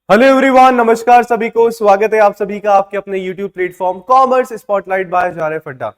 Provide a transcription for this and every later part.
Hello everyone, नमस्कार सभी को। स्वागत है आप सभी का आपके अपने YouTube platform commerce spotlight by जारे अड्डा।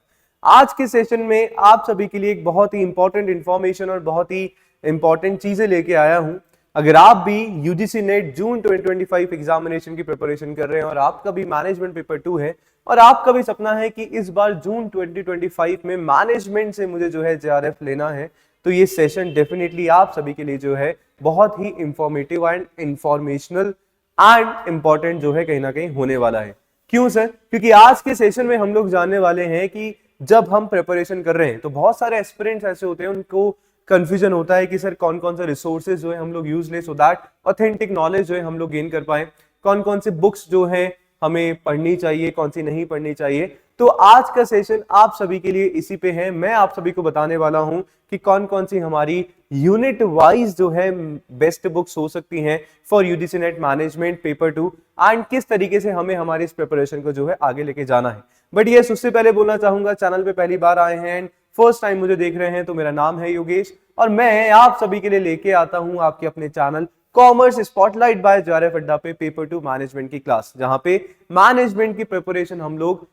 आज के सेशन में आप सभी के लिए एक बहुत ही इंपॉर्टेंट इंफॉर्मेशन और बहुत ही इंपॉर्टेंट चीजें लेके आया हूं। अगर आप भी यूजीसी नेट जून 2025 एग्जामिनेशन की प्रिपरेशन कर रहे हैं और आपका भी मैनेजमेंट पेपर 2 है और आपका भी सपना है कि इस बार जून 2025 में मैनेजमेंट से मुझे जो है JRF लेना है, तो ये सेशन डेफिनेटली आप सभी के लिए जो है बहुत ही informative and informational and important जो है कहीं ना कहीं होने वाला है। क्यों सर? क्योंकि आज के सेशन में हम लोग जानने वाले हैं कि जब हम प्रिपरेशन कर रहे हैं तो बहुत सारे एस्पिरेंट्स ऐसे होते हैं, उनको कंफ्यूजन होता है कि सर कौन कौन सा रिसोर्सेज जो है हम लोग यूज ले सो दैट ऑथेंटिक नॉलेज जो है हम लोग गेन कर पाए, कौन कौन से बुक्स जो है हमें पढ़नी चाहिए, कौन सी नहीं पढ़नी चाहिए। तो आज का सेशन आप सभी के लिए इसी पे है। मैं आप सभी को बताने वाला हूं कि कौन कौन सी हमारी यूनिट वाइज जो है बेस्ट बुक्स हो सकती हैं for UGC net management paper 2 and किस तरीके से हमें हमारी इस प्रिपरेशन को जो है आगे लेके जाना है। बट ये उससे पहले बोलना चाहूंगा, चैनल पे पहली बार आए हैं एंड फर्स्ट टाइम मुझे देख रहे हैं, तो मेरा नाम है योगेश और मैं आप सभी के लिए लेके आता हूं आपके अपने channel commerce spotlight by JRF Adda पे पेपर 2 मैनेजमेंट की क्लास, जहां पे मैनेजमेंट की प्रिपरेशन हम लोग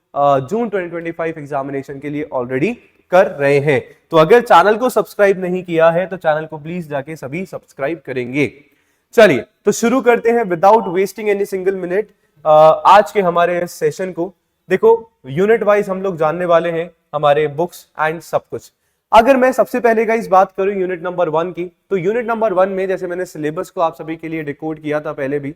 जून 2025 एग्जामिनेशन के लिए ऑलरेडी कर रहे हैं। तो अगर चैनल को सब्सक्राइब नहीं किया है तो चैनल को प्लीज जाके सभी सब्सक्राइब करेंगे। चलिए तो शुरू करते हैं without wasting any single minute आज के हमारे सेशन को। देखो, यूनिट वाइज हम लोग जानने वाले हैं हमारे बुक्स एंड सब कुछ। अगर मैं सबसे पहले का इस बात करूं यूनिट नंबर 1 की, तो यूनिट नंबर 1 में जैसे मैंने सिलेबस को आप सभी के लिए डिकोड किया था पहले भी,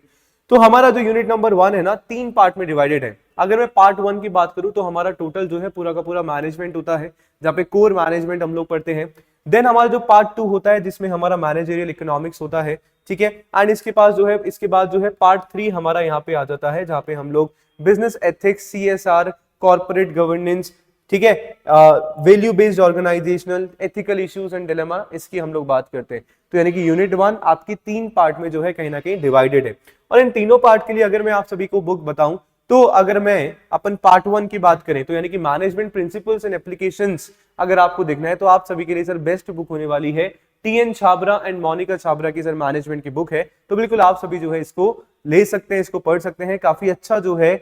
तो हमारा जो यूनिट नंबर 1 है ना, 3 पार्ट में डिवाइडेड है। अगर मैं पार्ट 1 की बात करूं तो हमारा टोटल जो है पूरा का पूरा मैनेजमेंट होता है, जहां पे कोर मैनेजमेंट हम लोग पढ़ते हैं। देन हमारा जो पार्ट 2 होता है जिसमें हमारा मैनेजरियल इकोनॉमिक्स होता है, ठीक है। एंड इसके बाद जो है पार्ट 3 हमारा यहाँ पे आ जाता है, जहां पे हम लोग business ethics, CSR, corporate governance, ठीक है, value based organisational ethical issues and dilemma, इसकी हम लोग बात करते हैं। तो यानी कि यूनिट 1 आपकी 3 पार्ट में जो है कहीं ना कहीं डिवाइडेड है। और इन तीनों पार्ट के लिए अगर मैं आप सभी को बुक बताऊं, तो अगर मैं अपन पार्ट 1 की बात करें तो यानी कि मैनेजमेंट प्रिंसिपल्स एंड एप्लीकेशंस अगर आपको देखना है तो आप सभी के लिए सर बेस्ट बुक होने वाली है TN छाबरा एंड मोनिका छाबरा की सर मैनेजमेंट की बुक है। तो बिल्कुल आप सभी जो है इसको ले सकते हैं, इसको पढ़ सकते हैं। काफी अच्छा जो है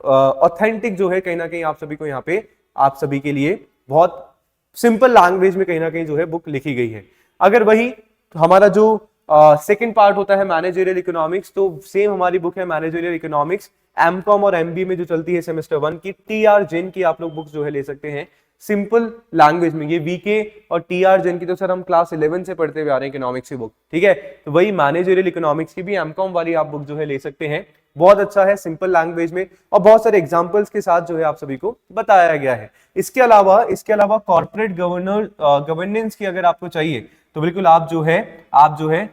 ऑथेंटिक जो है कहीं ना कहीं आप सभी को यहाँ पे आप सभी के लिए बहुत सिंपल लैंग्वेज में कहीं ना कहीं जो है बुक लिखी गई है। अगर वही हमारा जो सेकंड पार्ट होता है मैनेजरियल इकोनॉमिक्स, तो सेम हमारी बुक है मैनेजरियल इकोनॉमिक्स एमकॉम और MBA में जो चलती है सेमेस्टर 1 की, TR जैन की आप लोग बुक्स जो है ले सकते हैं सिंपल लैंग्वेज में। ये VK और TR जैन की तो सर हम क्लास 11 से पढ़ते हुए आ रहे हैं इकोनॉमिक्स की बुक, ठीक है। तो वही मैनेजरियल इकोनॉमिक्स की भी एमकॉम वाली आप बुक जो है ले सकते हैं। बहुत अच्छा है, सिंपल लैंग्वेज में और बहुत सारे एग्जांपल्स के साथ जो है आप सभी को बताया गया है। इसके अलावा कॉर्पोरेट गवर्नेंस की अगर आपको चाहिए तो बिल्कुल आप जो है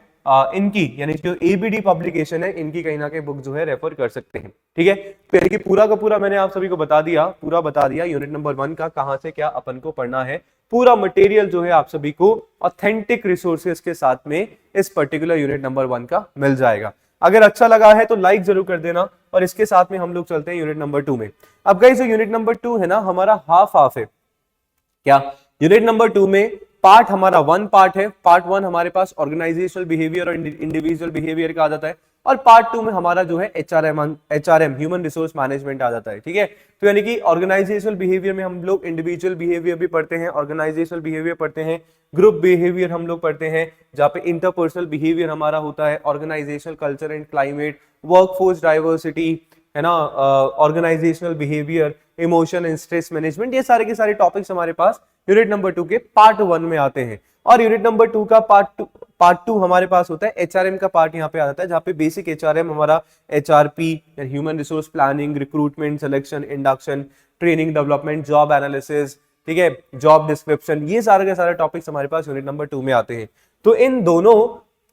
इनकी यानी जो ABD पब्लिकेशन है, इनकी कहीं ना कहीं बुक जो है रेफर कर सकते हैं, ठीक है। तो यानी कि पूरा का पूरा मैंने आप सभी को बता दिया यूनिट नंबर 1 का कहां से क्या अपन को पढ़ना है। पूरा मटेरियल जो है आप सभी को ऑथेंटिक रिसोर्सेज के साथ में इस पर्टिकुलर यूनिट नंबर 1 का मिल जाएगा। अगर अच्छा लगा है तो लाइक जरूर कर देना और इसके साथ में हम लोग चलते हैं यूनिट नंबर 2 में। अब गाइस जो यूनिट नंबर 2 है ना, हमारा हाफ है क्या। यूनिट नंबर 2 में पार्ट हमारा 1 पार्ट है। पार्ट 1 हमारे पास ऑर्गेनाइजेशनल बिहेवियर और इंडिविजुअल बिहेवियर का आ जाता है और पार्ट 2 में हमारा जो है HRM ह्यूमन रिसोर्स मैनेजमेंट आ जाता है, ठीक है। तो यानी कि ऑर्गेनाइजेशनल बिहेवियर में हम लोग इंडिविजुअल बिहेवियर भी पढ़ते हैं, ऑर्गेनाइजेशनल बिहेवियर पढ़ते हैं, ग्रुप बिहेवियर हम लोग पढ़ते हैं, जहाँ पे इंटरपर्सनल बिहेवियर हमारा होता है, organisational culture and climate, workforce diversity, है ना, organisational behaviour, emotion and stress management. ये सारे के सारे टॉपिक्स हमारे पास यूनिट नंबर 2 के पार्ट 1 में आते हैं। और यूनिट नंबर 2 का पार्ट 2 हमारे पास होता है HRM का पार्ट यहाँ पे आ जाता है, जहाँ पे बेसिक HRM हमारा HRP human resource planning, recruitment, selection, induction, training, development, job analysis, ठीक है, जॉब डिस्क्रिप्शन, ये सारे के सारे टॉपिक्स हमारे पास यूनिट नंबर 2 में आते हैं। तो इन दोनों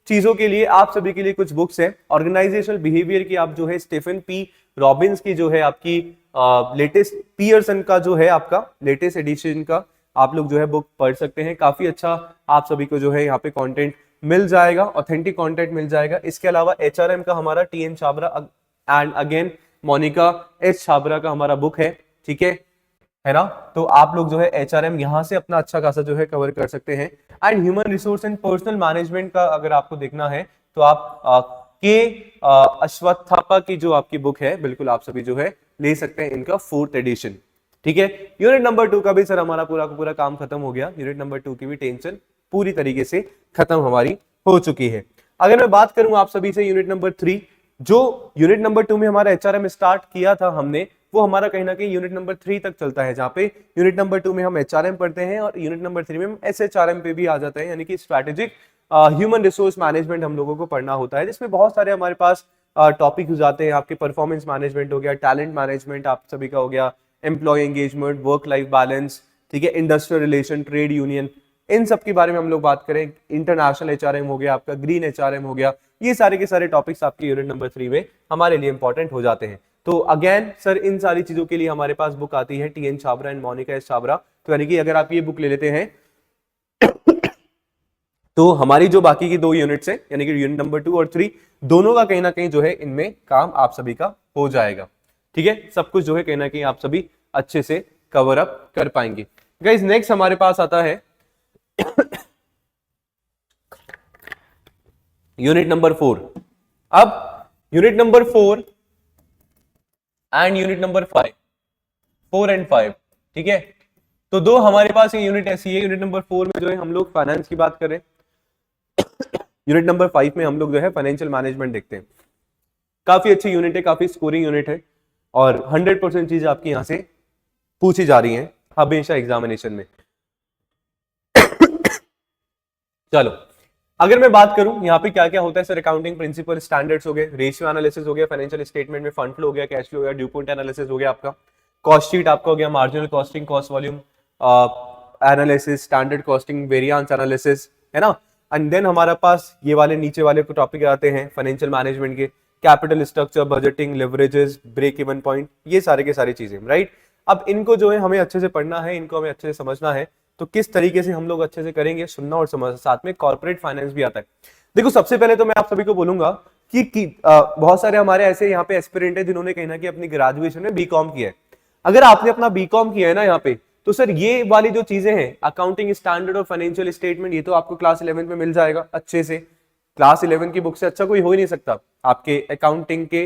चीजों के लिए आप सभी के लिए कुछ बुक्स हैं। ऑर्गेनाइजेशनल बिहेवियर की आप जो है स्टीफन P. रॉबिन्स की जो है आपकी लेटेस्ट पियर्सन का जो है आपका लेटेस्ट एडिशन का आप लोग जो है बुक पढ़ सकते हैं। काफी अच्छा आप सभी को जो है यहाँ पे कंटेंट मिल जाएगा, ऑथेंटिक कंटेंट मिल जाएगा। इसके अलावा HRM का हमारा TN Chhabra and again Monika S. Chhabra का हमारा बुक है, ठीक है ना। तो आप लोग जो है HRM यहाँ से अपना अच्छा खासा जो है कवर कर सकते हैं। And human resource and personal management का अगर आपको देखना है तो आप अश्वत्थापा की जो आपकी बुक है, बिल्कुल आप सभी जो है ले सकते हैं इनका 4th एडिशन। ठीक है, यूनिट नंबर 2 का भी सर हमारा पूरा का पूरा काम खत्म हो गया। यूनिट नंबर 2 की भी टेंशन पूरी तरीके से खत्म हमारी हो चुकी है। अगर मैं बात करूं आप सभी से यूनिट नंबर 3, जो यूनिट नंबर 2 में हमारा एचआरएम स्टार्ट किया था हमने, वो हमारा कहीं ना कहीं यूनिट नंबर 3 तक चलता है, जहां पे यूनिट नंबर 2 में हम एचआरएम पढ़ते हैं और यूनिट नंबर 3 में हम एसएचआरएम पे भी आ जाते हैं, यानी कि स्ट्रैटेजिक ह्यूमन रिसोर्स मैनेजमेंट हम लोगों को पढ़ना होता है, जिसमें बहुत सारे हमारे पास टॉपिक हो जाते हैं। आपके परफॉर्मेंस मैनेजमेंट हो गया, टैलेंट मैनेजमेंट आप सभी का हो गया, employee engagement, work life balance, ठीक है, इंडस्ट्रियल रिलेशन, ट्रेड यूनियन, इन सब के बारे में हम लोग बात करें। इंटरनेशनल एचआरएम हो गया, आपका ग्रीन एचआरएम हो गया, ये सारे के सारे टॉपिक्स आपके यूनिट नंबर 3 में हमारे लिए इंपॉर्टेंट हो जाते हैं। तो अगेन सर इन सारी चीजों के लिए हमारे पास बुक आती है TN Chhabra and Monika S Chhabra. तो यानी कि अगर आप ये बुक ले लेते हैं तो हमारी जो बाकी की 2 यूनिट्स हैं, यानी कि यूनिट नंबर 2 और 3, दोनों का कहीं ना कहीं जो है इनमें काम आप सभी का हो जाएगा। ठीक है, सब कुछ जो है कहीं ना कहीं आप सभी अच्छे से कवर अप कर पाएंगे। गाइस नेक्स्ट हमारे पास आता है यूनिट नंबर 4। अब unit number 4 and unit number 5, 4 and 5, ठीक है। तो 2 हमारे पास ये यूनिट ऐसी है। यूनिट नंबर 4 में जो है हम लोग फाइनेंस की बात करें, यूनिट नंबर 5 में हम लोग जो है फाइनेंशियल मैनेजमेंट देखते हैं। काफी अच्छी यूनिट है, काफी स्कोरिंग यूनिट है और 100% चीज आपकी यहां से पूछी जा रही है हमेशा एग्जामिनेशन में। चलो अगर मैं बात करूं यहाँ पे क्या क्या होता है सर, अकाउंटिंग प्रिंसिपल, स्टैंडर्ड्स हो गए, रेशियो एनालिसिस हो गया, फाइनेंशियल स्टेटमेंट में फंड फ्लो हो गया, कैश फ्लो हो गया, ड्यू पॉइंट एनालिसिस हो गया, आपका कॉस्ट शीट आपका हो गया, marginal costing, cost volume analysis, standard costing, variance analysis, है ना। एंड देन हमारे पास ये वाले नीचे वाले टॉपिक आते हैं फाइनेंशियल मैनेजमेंट के, capital structure, budgeting, leverages, break even point, ये सारे के सारी चीजें, राइट। अब इनको जो है हमें अच्छे से पढ़ना है, इनको हमें अच्छे से समझना है। तो किस तरीके से हम लोग अच्छे से करेंगे, सुनना और समझना। साथ में कॉर्पोरेट फाइनेंस भी आता है। देखो सबसे पहले तो मैं आप सभी को बोलूंगा कि बहुत सारे हमारे ऐसे यहाँ पे एस्पिरेंट है जिन्होंने कहीं ना कहीं अपनी ग्रेजुएशन में बीकॉम किया है। अगर आपने अपना बीकॉम किया है ना यहाँ पे, तो सर ये वाली जो चीजें हैं, अकाउंटिंग स्टैंडर्ड और फाइनेंशियल स्टेटमेंट, ये तो आपको क्लास 11 में मिल जाएगा अच्छे से। क्लास 11 की बुक से अच्छा कोई हो ही नहीं सकता। आपके अकाउंटिंग के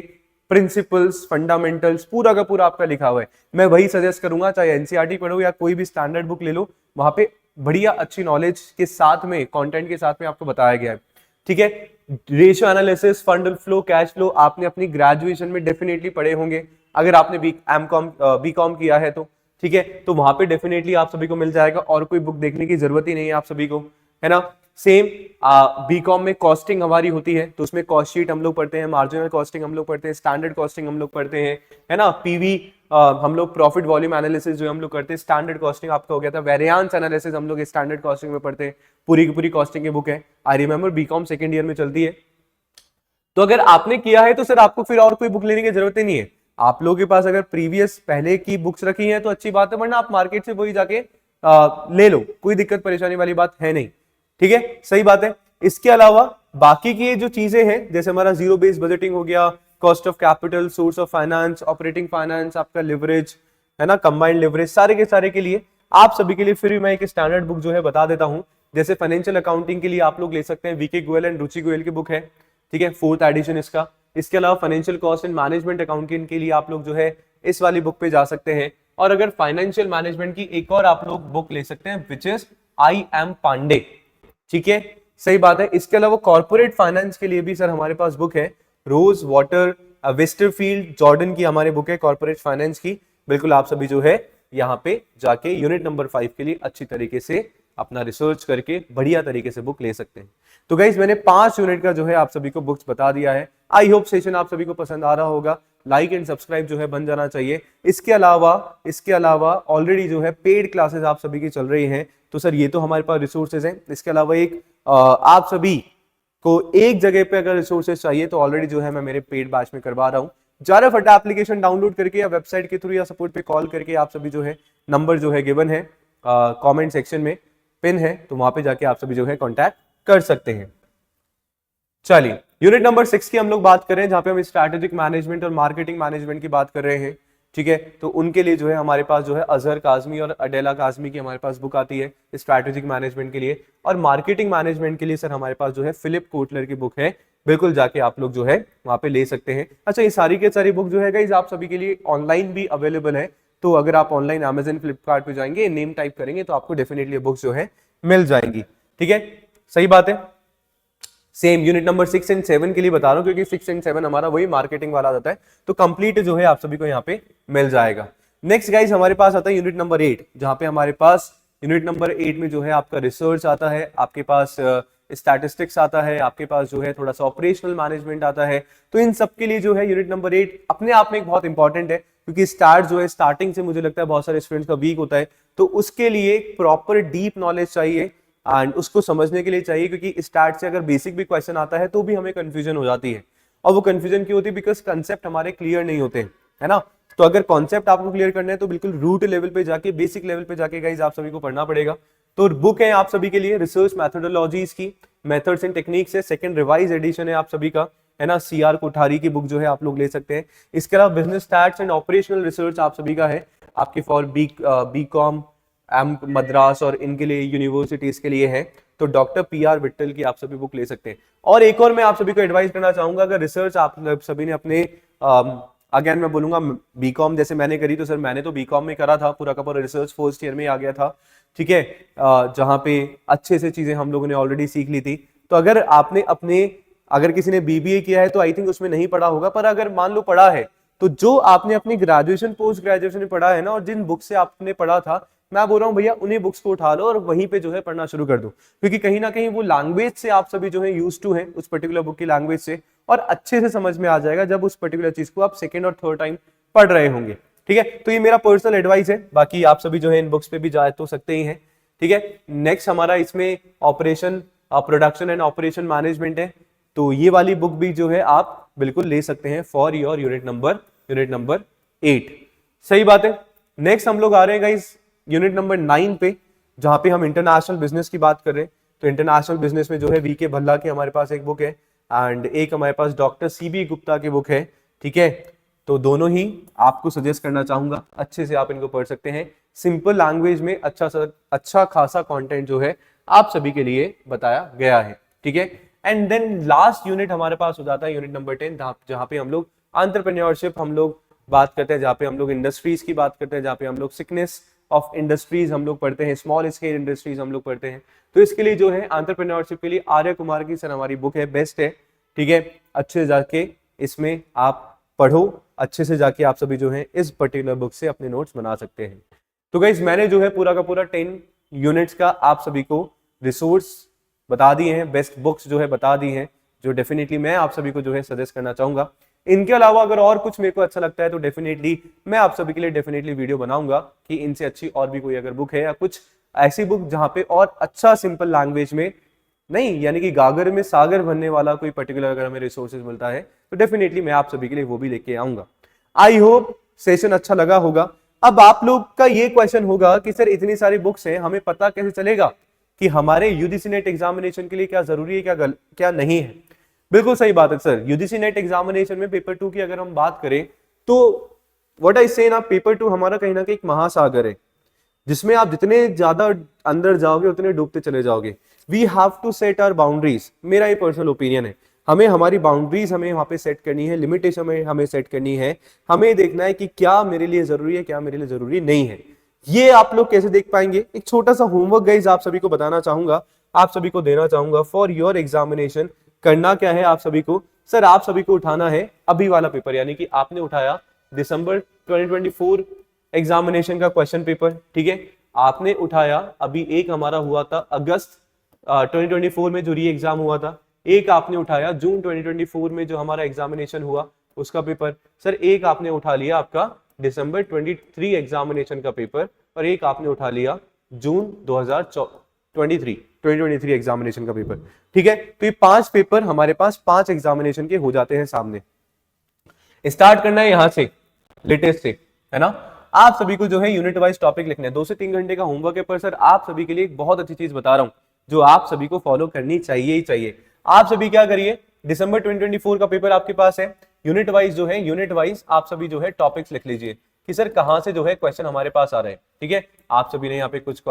प्रिंसिपल्स, फंडामेंटल्स पूरा का पूरा आपका लिखा हुआ है। मैं वही सजेस्ट करूंगा, चाहे एनसीईआरटी पढ़ो या कोई भी स्टैंडर्ड बुक ले लो, वहां पे बढ़िया अच्छी नॉलेज के साथ में, कंटेंट के साथ में आपको बताया गया है। ठीक है, ratio analysis, fund flow, cash flow आपने अपनी ग्रेजुएशन में डेफिनेटली पढ़े होंगे अगर आपने बीकॉम किया है तो। ठीक है, तो वहां पे डेफिनेटली आप सभी को मिल जाएगा और कोई बुक देखने की जरूरत ही नहीं है आप सभी को, है ना। सेम बीकॉम में कॉस्टिंग हमारी होती है, तो उसमें कॉस्ट शीट हम लोग पढ़ते हैं, मार्जिनल कॉस्टिंग हम लोग पढ़ते हैं, स्टैंडर्ड कॉस्टिंग हम लोग पढ़ते हैं, है ना। पीवी हम लोग प्रॉफिट वॉल्यूम एनालिसिस जो हम लोग करते हैं, स्टैंडर्ड कॉस्टिंग आपका हो गया था, वेरिएंस एनालिसिस हम लोग स्टैंडर्ड कॉस्टिंग में पढ़ते हैं। पूरी की पूरी कॉस्टिंग की बुक है, I remember BCom second year में चलती है। तो अगर आपने किया है तो सर आपको फिर और कोई बुक लेने की जरूरत ही नहीं है। आप लोगों के पास अगर प्रीवियस पहले की बुक्स रखी हैं तो अच्छी बात है, वरना आप मार्केट से वही जाके ले लो, कोई दिक्कत परेशानी वाली बात है नहीं। ठीक है, सही बात है। इसके अलावा बाकी की जो चीजें हैं, जैसे हमारा जीरो बेस्ड बजटिंग हो गया, cost of capital, source of finance, operating finance, आपका लिवरेज, है ना, कंबाइंड लिवरेज, सारे के सारे के लिए आप सभी के लिए फिर मैं एक स्टैंडर्ड बुक जो है बता देता हूं। जैसे फाइनेंशियल अकाउंटिंग के लिए आप लोग ले सकते हैं, वीके गोयल एंड रुचि गोयल की बुक है, ठीक है, 4th एडिशन इसका। इसके अलावा financial cost and management accounting के लिए आप लोग जो है इस वाली बुक पे जा सकते हैं। और अगर फाइनेंशियल मैनेजमेंट की एक और आप लोग बुक ले सकते हैं, which is I M Pandey. ठीक है, सही बात है। इसके अलावा कॉर्पोरेट फाइनेंस के लिए भी सर हमारे पास बुक है, रोज वाटर वेस्टरफील्ड जॉर्डन की हमारे बुक है कॉर्पोरेट फाइनेंस की। बिल्कुल आप सभी जो है यहाँ पे जाके यूनिट नंबर 5 के लिए अच्छी तरीके से अपना रिसर्च करके बढ़िया तरीके से बुक ले सकते हैं। तो गाइस मैंने 5 यूनिट का जो है आप सभी को बुक्स बता दिया है। आई होप सेशन आप सभी को पसंद आ रहा होगा। लाइक एंड सब्सक्राइब जो है बन जाना चाहिए। इसके अलावा ऑलरेडी जो है पेड क्लासेस आप सभी की चल रही हैं। तो सर ये तो हमारे पास रिसोर्सेज हैं। इसके अलावा एक आप सभी को एक जगह पे अगर रिसोर्सेज चाहिए तो ऑलरेडी जो है मैं मेरे पेड बैच में करवा रहा हूँ। जारा फटा एप्लीकेशन डाउनलोड करके या वेबसाइट के थ्रू या सपोर्ट पे कॉल करके आप सभी जो है, नंबर जो है गिवन है कमेंट सेक्शन में पिन है, तो वहां पे जाके आप सभी जो है कांटेक्ट कर सकते हैं। चलिए यूनिट नंबर 6 की हम लोग बात करें, जहां पे हम स्ट्रैटेजिक मैनेजमेंट और मार्केटिंग मैनेजमेंट की बात कर रहे हैं। ठीक है, तो उनके लिए जो है हमारे पास जो है अजहर काजमी और अडेला काजमी की हमारे पास बुक आती है स्ट्रैटेजिक मैनेजमेंट के लिए। और मार्केटिंग मैनेजमेंट के लिए सर हमारे पास जो है फिलिप कोटलर की बुक है बिल्कुल जाके आप लोग जो है वहां पे ले सकते हैं। अच्छा, ये सारी के सारी बुक जो है गाइस आप सभी के लिए ऑनलाइन भी अवेलेबल है, तो अगर आप ऑनलाइन अमेजन फ्लिपकार्ट पे जाएंगे, नेम टाइप करेंगे तो आपको डेफिनेटली बुक्स जो है मिल जाएंगी। ठीक है, सही बात है। सेम यूनिट नंबर 6 एंड 7 के लिए बता रहा हूं क्योंकि 6 एंड 7 हमारा वही मार्केटिंग वाला आता है, तो कंप्लीट जो है आप सभी को यहाँ पे मिल जाएगा। नेक्स्ट गाइस हमारे पास आता है यूनिट नंबर 8, जहां पे हमारे पास यूनिट नंबर 8 में जो है आपका रिसर्च आता है, आपके पास स्टैटिस्टिक्स आता है, आपके पास जो है थोड़ा सा ऑपरेशनल मैनेजमेंट आता है। तो इन सब के लिए जो है यूनिट नंबर 8 अपने आप में एक बहुत इंपॉर्टेंट है, क्योंकि स्टार्ट जो है स्टार्टिंग से मुझे लगता है बहुत सारे स्टूडेंट्स का वीक होता है, तो उसके लिए प्रॉपर डीप नॉलेज चाहिए एंड उसको समझने के लिए चाहिए, क्योंकि स्टार्ट से अगर बेसिक भी क्वेश्चन आता है तो भी हमें कंफ्यूजन हो जाती है। और वो कंफ्यूजन क्यों होती है? बिकॉज कंसेप्ट हमारे क्लियर नहीं होते, है ना। तो अगर कॉन्सेप्ट आपको क्लियर करना है तो बिल्कुल रूट लेवल पे जाके, बेसिक लेवल पे जाके गाइस आप सभी को पढ़ना पड़ेगा। तो बुक है आप सभी के लिए रिसर्च मैथोडोलॉजीज की, मेथड्स एंड टेक्निक्स है, सेकंड रिवाइज एडिशन है आप सभी का, है ना। सीआर कोठारी की बुक जो है आप लोग ले सकते हैं। इसके अलावा business stats and operational research आप सभी का है, आपके फॉर बी.कॉम, एम मद्रास और इनके लिए यूनिवर्सिटीज के लिए है, तो डॉक्टर पी.आर. विट्ठल की आप सभी बुक ले सकते हैं। और एक और मैं आप सभी को एडवाइस करना चाहूंगा, अगर रिसर्च आप सभी ने अपने अगेन मैं बोलूंगा बीकॉम जैसे मैंने करी, तो सर मैंने तो बीकॉम में करा था, पूरा का पूरा रिसर्च फर्स्ट ईयर में आ गया था, ठीक है, जहां पे अच्छे से चीजें हम लोगों ने ऑलरेडी सीख ली थी। तो अगर आपने अगर किसी ने बीबीए किया है तो आई थिंक उसमें नहीं पढ़ा होगा, पर अगर मान लो पढ़ा है तो जो आपने अपनी ग्रेजुएशन पोस्ट ग्रेजुएशन में पढ़ा है ना, और जिन बुक से आपने पढ़ा था, मैं बोल रहा हूँ भैया उन्हीं बुक्स को उठा लो और वहीं पे जो है पढ़ना शुरू कर दो, क्योंकि कहीं ना कहीं वो लैंग्वेज से आप सभी जो है यूज टू हैं उस पर्टिकुलर बुक की लैंग्वेज से, और अच्छे से समझ में आ जाएगा जब उस पर्टिकुलर चीज को आप सेकंड और थर्ड टाइम पढ़ रहे होंगे। ठीक है, तो ये मेरा पर्सनल एडवाइस है, बाकी आप सभी जो है इन बुक्स पे भी जा तो सकते ही हैं। ठीक है, नेक्स्ट हमारा इसमें operation production and operation management है, तो ये वाली बुक भी जो है आप बिल्कुल ले सकते हैं फॉर योर यूनिट नंबर 8। सही बात है। नेक्स्ट हम लोग आ रहे हैं गाइस यूनिट नंबर 9 पे, जहां पे हम इंटरनेशनल बिजनेस की बात कर रहे हैं। तो इंटरनेशनल बिजनेस में जो है वीके भल्ला की हमारे पास एक बुक है एंड एक हमारे पास डॉक्टर सीबी गुप्ता की बुक है। ठीक है, तो दोनों ही आपको सजेस्ट करना चाहूंगा, अच्छे से आप इनको पढ़ सकते हैं, सिंपल लैंग्वेज में अच्छा खासा कंटेंट जो है आप सभी के लिए बताया गया है। ठीक है, एंड देन लास्ट यूनिट हमारे पास हो जाता है यूनिट नंबर 10, जहां पे हम लोग एंटरप्रेन्योरशिप हम लोग बात करते हैं, जहां पे हम लोग इंडस्ट्रीज की बात करते हैं, जहां पे हम लोग सिकनेस ऑफ इंडस्ट्रीज हम लोग पढ़ते हैं, स्मॉल स्केल इंडस्ट्रीज हम लोग पढ़ते हैं। तो इसके लिए जो है एंटरप्रेन्योरशिप के लिए आर्य कुमार की सर हमारी बुक है, बेस्ट है। ठीक है, अच्छे से जाके इसमें आप पढ़ो, अच्छे से जाके आप सभी जो है इस पर्टिकुलर बुक से अपने नोट्स बना सकते हैं। तो गाइस मैंने जो है पूरा का पूरा 10 यूनिट्स का आप सभी को रिसोर्स बता दिए हैं, बेस्ट बुक्स जो है बता दी हैं, जो डेफिनेटली मैं आप सभी को जो है सजेस्ट करना चाहूंगा। इनके अलावा अगर और कुछ मेरे को अच्छा लगता है तो डेफिनेटली मैं आप सभी के लिए डेफिनेटली वीडियो बनाऊंगा कि इनसे अच्छी और भी कोई अगर बुक है या कुछ ऐसी बुक जहां पे और अच्छा सिंपल लैंग्वेज में नहीं, यानी कि गागर में सागर भरने वाला कोई पर्टिकुलर अगर हमें रिसोर्सेज मिलता है तो डेफिनेटली मैं आप सभी के लिए वो भी लेके आऊंगा। आई होप सेशन अच्छा लगा होगा। अब आप लोग का ये क्वेश्चन होगा कि सर इतनी सारी बुक्स हैं, हमें पता कैसे चलेगा कि हमारे यूजीसी नेट एग्जामिनेशन के लिए क्या जरूरी है क्या नहीं है। बिल्कुल सही बात है सर, यूजीसी नेट एग्जामिनेशन में पेपर 2 की अगर हम बात करें तो व्हाट आई से ना, पेपर 2 हमारा कहीं ना कहीं एक महासागर है, जिसमें आप जितने ज्यादा अंदर जाओगे उतने डूबते चले जाओगे। We have to set our boundaries, मेरा ये पर्सनल ओपिनियन है, हमें हमारी बाउंड्रीज हमें वहां पे सेट करनी है, लिमिटेशन हमें सेट करनी है, हमें देखना है कि क्या मेरे लिए जरूरी है, क्या मेरे लिए जरूरी नहीं है। ये आप लोग कैसे देख पाएंगे? एक छोटा सा होमवर्क गाइस आप सभी को बताना चाहूंगा, आप सभी को देना चाहूंगा फॉर योर एग्जामिनेशन। करना क्या है आप सभी को? सर आप सभी को उठाना है अभी वाला पेपर, यानी कि आपने उठाया दिसंबर 2024 एग्जामिनेशन का क्वेश्चन पेपर। ठीक है, आपने उठाया अभी एक हमारा हुआ था अगस्त 2024 में जो री एग्जाम हुआ था, एक आपने उठाया जून 2024 में जो हमारा एग्जामिनेशन हुआ उसका पेपर। सर एक आपने उठा लिया आपका दिसंबर 23 एग्जामिनेशन का पेपर, और एक आपने उठा लिया जून 2023 एग्जामिनेशन का पेपर। ठीक है, तो ये 5 पेपर हमारे पास 5 एग्जामिनेशन के हो जाते हैं सामने। स्टार्ट करना है यहां से, लेटेस्ट से, है ना। आप सभी को जो है यूनिट वाइज टॉपिक लिखना है, 2 से 3 घंटे का होमवर्क है, पर सर आप सभी के लिए एक बहुत अच्छी चीज बता रहा हूं जो आप सभी को फॉलो करनी चाहिए ही चाहिए। आप सभी क्या करिए, दिसंबर 2024 का पेपर आपके पास है, यूनिट वाइज जो है, यूनिट वाइज आप सभी जो है टॉपिक्स लिख लीजिए कि सर कहां से जो है क्वेश्चन हमारे पास आ रहे हैं। ठीक है, आप सभी ने यहाँ पे कुछ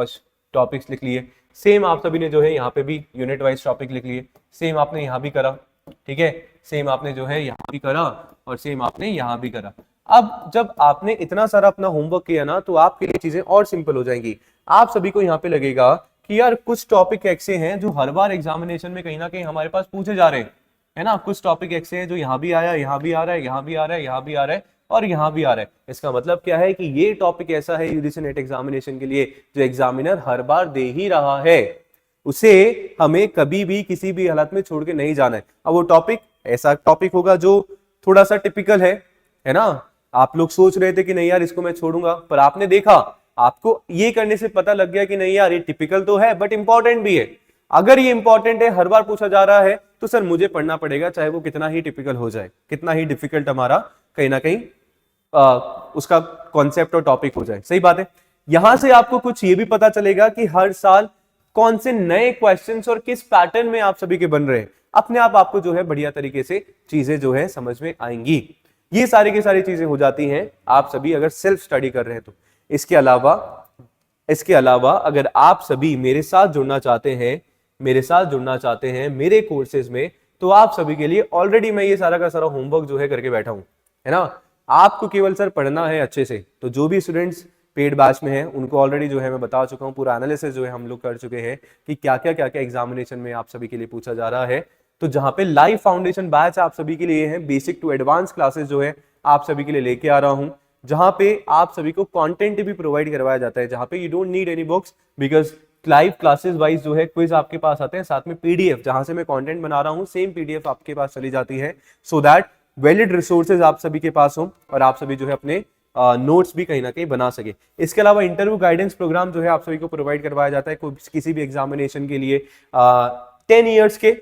टॉपिक्स लिख लिए, सेम आप सभी ने जो है यहाँ पे भी यूनिट वाइज टॉपिक लिख लिए, सेम आपने यहाँ भी करा। ठीक है, सेम आपने जो है यहाँ भी करा और सेम आपने यहाँ भी करा। अब जब आपने इतना सारा अपना होमवर्क किया ना, तो आपके लिए चीजें और सिंपल हो जाएंगी। आप सभी को यहाँ पे लगेगा कि यार कुछ टॉपिक ऐसे हैं जो हर बार एग्जामिनेशन में कहीं ना कहीं हमारे पास पूछे जा रहे हैं, है ना। कुछ टॉपिक ऐसे हैं जो यहाँ भी आया, यहाँ भी आ रहा है, यहाँ भी आ रहा है, यहाँ भी आ रहा है और यहाँ भी आ रहा है। इसका मतलब क्या है कि ये टॉपिक ऐसा है यूजीसी नेट एग्जामिनेशन के लिए जो एग्जामिनर हर बार दे ही रहा है, उसे हमें कभी भी किसी भी हालत में छोड़ के नहीं जाना है। अब वो टॉपिक ऐसा टॉपिक होगा जो थोड़ा सा टिपिकल है ना। आप लोग सोच रहे थे कि नहीं यार इसको मैं छोड़ूंगा, पर आपने देखा, आपको ये करने से पता लग गया कि नहीं यार ये टिपिकल तो है बट इंपॉर्टेंट भी है। अगर ये इंपॉर्टेंट है, हर बार पूछा जा रहा है, तो सर मुझे पढ़ना पड़ेगा, चाहे वो कितना ही टिपिकल हो जाए, कितना ही डिफिकल्ट हमारा कहीं ना कहीं उसका कॉन्सेप्ट और टॉपिक हो जाए। सही बात है। यहां से आपको कुछ ये भी पता चलेगा कि हर साल कौन से नए क्वेश्चंस और किस पैटर्न में आप सभी के बन रहे हैं। अपने आप आपको जो है बढ़िया तरीके से चीजें जो है समझ में आएंगी। ये सारी की सारी चीजें हो जाती हैं आप सभी अगर सेल्फ स्टडी कर रहे हैं तो। इसके अलावा अगर आप सभी मेरे साथ जुड़ना चाहते हैं मेरे कोर्सेज में, तो आप सभी के लिए ऑलरेडी मैं ये सारा का सारा होमवर्क जो है करके बैठा हूं, है ना। आपको केवल सर पढ़ना है अच्छे से। तो जो भी स्टूडेंट्स पेड बैच में हैं उनको ऑलरेडी जो है मैं बता चुका हूं, पूरा एनालिसिस जो है हम लोग कर चुके हैं कि क्या क्या एग्जामिनेशन में आप सभी के लिए पूछा जा रहा है। तो जहां पे लाइव फाउंडेशन बैच आप सभी के लिए है, बेसिक टू एडवांस क्लासेस जो है आप सभी के लिए लेके आ रहा हूं, जहां पे आप सभी को कंटेंट भी प्रोवाइड करवाया जाता है, जहां पे you don't need any books because live classes wise जो है क्विज आपके पास आते हैं, साथ में पीडीएफ जहां से मैं कंटेंट बना रहा हूं सेम पीडीएफ आपके पास चली जाती है, सो दैट वैलिड रिसोर्सेज आप सभी के पास हो और आप सभी जो है अपने नोट्स भी कहीं ना कहीं बना सके। इसके अलावा इंटरव्यू गाइडेंस प्रोग्राम जो है आप सभी को प्रोवाइड करवाया जाता है किसी भी एग्जामिनेशन के लिए 10 ईयर्स के,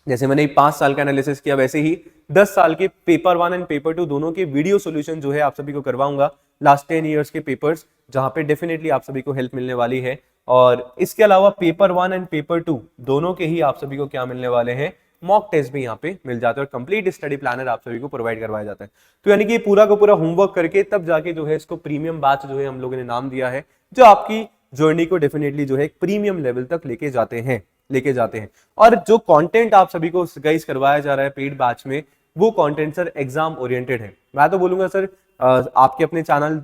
जैसे मैंने 5 साल का एनालिसिस किया वैसे ही 10 साल के पेपर 1 एंड पेपर 2 दोनों के वीडियो सॉल्यूशन जो है आप सभी को करवाऊंगा लास्ट 10 ईयर्स के पेपर्स, जहां पे डेफिनेटली आप सभी को हेल्प मिलने वाली है। और इसके अलावा पेपर 1 एंड पेपर 2 दोनों के ही आप सभी को क्या मिलने वाले हैं, मॉक टेस्ट भी यहाँ पे मिल जाते हैं और कंप्लीट स्टडी प्लानर आप सभी को प्रोवाइड करवाया जाता है। तो यानी कि पूरा का पूरा होमवर्क करके तब जाके जो है इसको प्रीमियम बैच जो है हम लोगों ने नाम दिया है, जो आपकी जर्नी को डेफिनेटली जो है एक प्रीमियम लेवल तक लेके जाते हैं। और जो कंटेंट आप सभी को गाइस करवाया जा रहा है पेड बैच में, वो कंटेंट सर एग्जाम ओरिएंटेड है। मैं तो बोलूंगा सर आपके अपने चैनल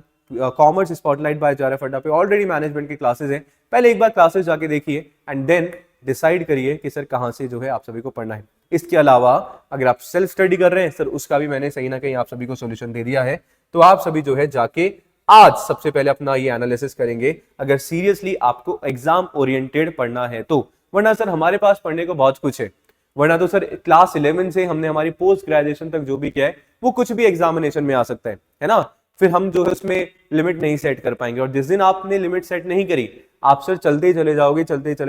कॉमर्स स्पॉटलाइट बाय जारा फड्डा पे ऑलरेडी मैनेजमेंट की क्लासेस हैं, पहले एक बार क्लासेस जाके देखिए एंड देन डिसाइड करिए कि सर कहां से जो है आप सभी को पढ़ना है। इसके अलावा अगर आप सेल्फ स्टडी कर रहे हैं सर, उसका भी मैंने सही ना कहीं आप सभी को सॉल्यूशन दे दिया है। तो आप सभी जो है जाके आज सबसे पहले अपना ये एनालिसिस करेंगे अगर सीरियसली आपको एग्जाम ओरिएंटेड पढ़ना है तो, वरना सर हमारे पास पढ़ने को बहुत कुछ है। वरना तो सर क्लास 11 से हमने हमारी पोस्ट ग्रेजुएशन तक जो भी किया है वो कुछ भी एग्जामिनेशन में आ सकता है ना। फिर हम जो है उसमें लिमिट नहीं सेट कर पाएंगे, और जिस दिन आपने लिमिट सेट नहीं करी आप सर चलते ही चले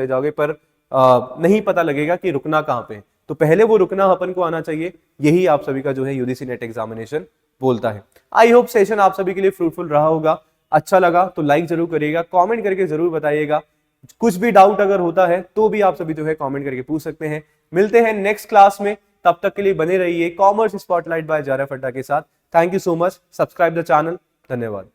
जाओगे पर नहीं पता लगेगा कि रुकना कहाँ पे। तो पहले वो रुकना अपन को आना चाहिए, यही आप सभी का जो है यूजीसी नेट एग्जामिनेशन बोलता है। आई होप सेशन आप सभी के लिए फ्रूटफुल रहा होगा। अच्छा लगा तो लाइक जरूर करिएगा, कमेंट करके जरूर बताइएगा। कुछ भी डाउट अगर होता है तो भी आप सभी जो है कमेंट करके पूछ सकते हैं। मिलते हैं नेक्स्ट क्लास में, तब तक के लिए बने रहिए कॉमर्स स्पॉटलाइट बाय जारा फड्डा के साथ। Thank you so much, subscribe the channel. धन्यवाद।